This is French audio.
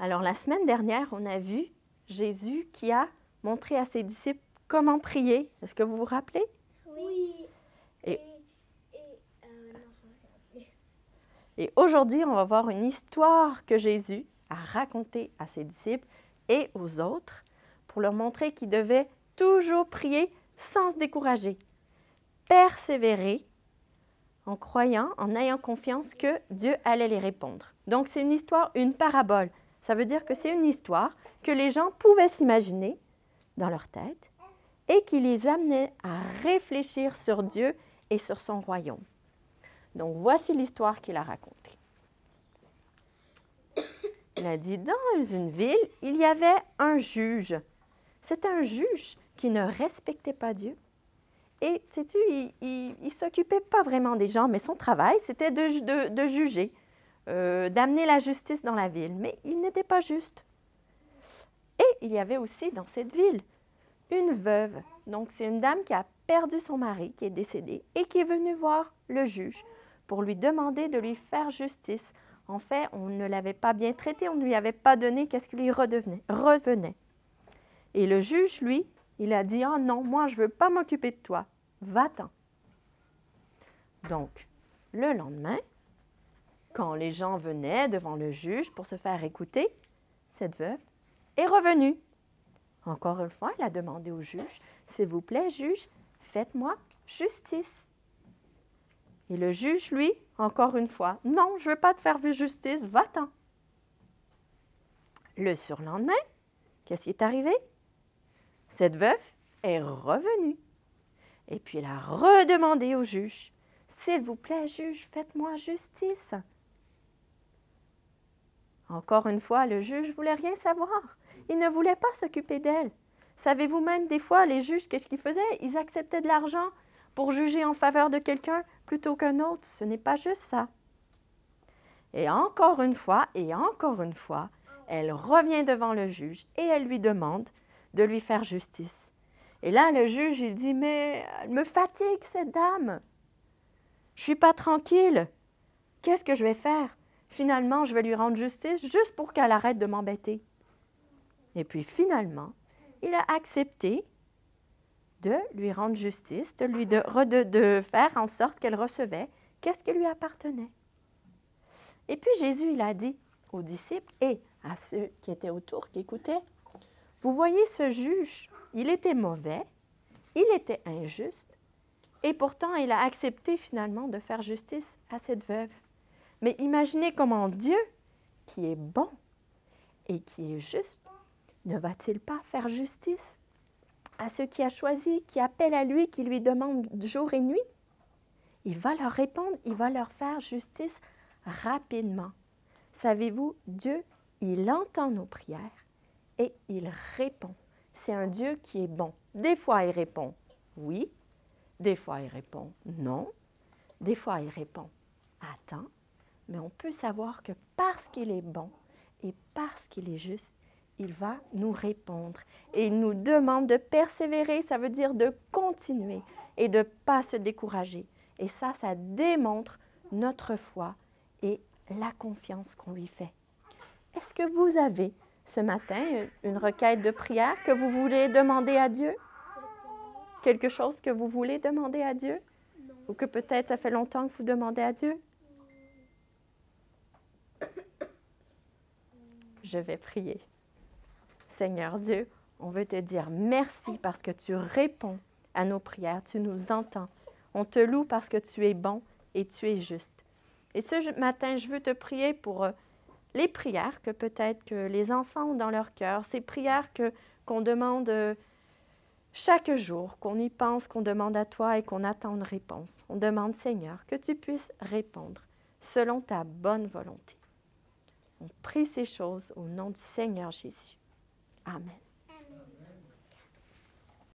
Alors, la semaine dernière, on a vu Jésus qui a montré à ses disciples comment prier. Est-ce que vous vous rappelez? Oui. Et, Non, je me rappelle plus. et aujourd'hui, on va voir une histoire que Jésus a racontée à ses disciples et aux autres pour leur montrer qu'ils devaient toujours prier sans se décourager, persévérer en croyant, en ayant confiance que Dieu allait les répondre. Donc, c'est une histoire, une parabole. Ça veut dire que c'est une histoire que les gens pouvaient s'imaginer dans leur tête et qui les amenait à réfléchir sur Dieu et sur son royaume. Donc, voici l'histoire qu'il a racontée. Il a dit, dans une ville, il y avait un juge. C'était un juge qui ne respectait pas Dieu. Et, sais-tu, il ne s'occupait pas vraiment des gens, mais son travail, c'était de juger, d'amener la justice dans la ville. Mais il n'était pas juste. Et il y avait aussi dans cette ville une veuve. Donc, c'est une dame qui a perdu son mari, qui est décédé, et qui est venue voir le juge pour lui demander de lui faire justice. En fait, on ne l'avait pas bien traité, on ne lui avait pas donné qu'est-ce qui lui revenait. Et le juge, lui, il a dit « Ah non, moi, je ne veux pas m'occuper de toi. Va-t'en. » Donc, le lendemain, quand les gens venaient devant le juge pour se faire écouter, cette veuve est revenue. Encore une fois, elle a demandé au juge « S'il vous plaît, juge, faites-moi justice. » Et le juge, lui, encore une fois, « Non, je ne veux pas te faire justice, va-t'en. » Le surlendemain, qu'est-ce qui est arrivé? Cette veuve est revenue. Et puis elle a redemandé au juge « S'il vous plaît, juge, faites-moi justice. » Encore une fois, le juge ne voulait rien savoir. Il ne voulait pas s'occuper d'elle. Savez-vous même, des fois, les juges, qu'est-ce qu'ils faisaient? Ils acceptaient de l'argent pour juger en faveur de quelqu'un plutôt qu'un autre. Ce n'est pas juste ça. Et encore une fois, elle revient devant le juge et elle lui demande de lui faire justice. Et là, le juge, il dit, mais elle me fatigue, cette dame. Je ne suis pas tranquille. Qu'est-ce que je vais faire? Finalement, je vais lui rendre justice juste pour qu'elle arrête de m'embêter. Et puis finalement, il a accepté de lui rendre justice, de faire en sorte qu'elle recevait qu'est-ce qui lui appartenait. Et puis Jésus, il a dit aux disciples et à ceux qui étaient autour, qui écoutaient, « Vous voyez ce juge, il était mauvais, il était injuste, et pourtant il a accepté finalement de faire justice à cette veuve. Mais imaginez comment Dieu, qui est bon et qui est juste, ne va-t-il pas faire justice à ceux qu'il a choisis, qui appellent à lui, qui lui demandent jour et nuit? Il va leur répondre, il va leur faire justice rapidement. Savez-vous, Dieu, il entend nos prières et il répond. C'est un Dieu qui est bon. Des fois, il répond oui, des fois, il répond non, des fois, il répond attends. Mais on peut savoir que parce qu'il est bon et parce qu'il est juste, il va nous répondre. Et il nous demande de persévérer, ça veut dire de continuer et de ne pas se décourager. Et ça démontre notre foi et la confiance qu'on lui fait. Est-ce que vous avez ce matin une requête de prière que vous voulez demander à Dieu? Quelque chose que vous voulez demander à Dieu? Non. Ou que peut-être ça fait longtemps que vous demandez à Dieu? Je vais prier. Seigneur Dieu, on veut te dire merci parce que tu réponds à nos prières, tu nous entends. On te loue parce que tu es bon et tu es juste. Et ce matin, je veux te prier pour les prières que peut-être que les enfants ont dans leur cœur, ces prières qu'on demande chaque jour, qu'on y pense, qu'on demande à toi et qu'on attend une réponse. On demande, Seigneur, que tu puisses répondre selon ta bonne volonté. On prie ces choses au nom du Seigneur Jésus. Amen.